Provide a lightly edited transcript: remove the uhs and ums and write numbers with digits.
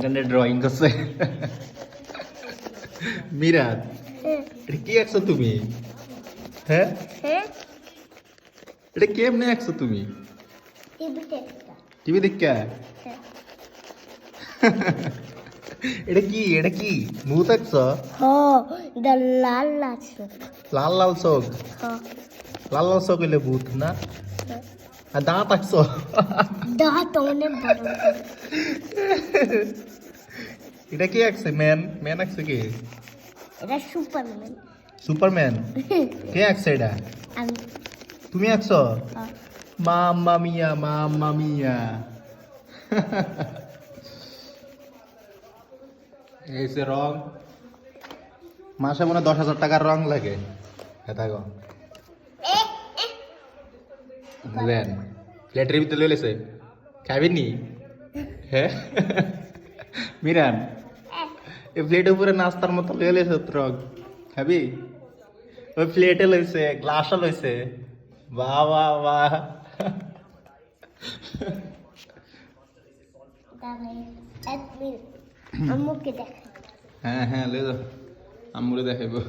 এখানে ড্রয়িং করছে মিরাজ, এটা কি আঁকছো তুমি? হ্যাঁ, এটা কেমনে আঁকছো তুমি? টিভি দেখা? এটা কি, এটা কি ভূত আঁকছো? লাল লাল চোখ। লাল লাল চোখ? লাল লাল চোখ হইলে ভূত না? আর দাঁত আঁকছো? দাঁত অনেক বড়। এটা কি আঁকছে? ম্যান, ম্যান আঁকছে কি? এটা সুপারম্যান। সুপারম্যান? কে আঁকছে এটা? আমি। তুমি আঁকছো? মাম্মা মিয়া, মাম্মা মিয়া। এই যে রং, মাসে মনে 10,000 টাকার রং লাগে। এটা গো দেন প্লেটের ভিতরে লয়ে লেছে, খাবেন নি? হ্যাঁ মিরান, এই প্লেটের উপরে নাস্তার মতো লয়ে লেছে রং, খাবি? ওই প্লেটে লইছে, গ্লাসও লইছে। বাহ বাহ বাহ। এক মিনিট আম্মুকে দেখ। হ্যাঁ হ্যাঁ, লয়ে যাও, আম্মুরে দেখাইবো।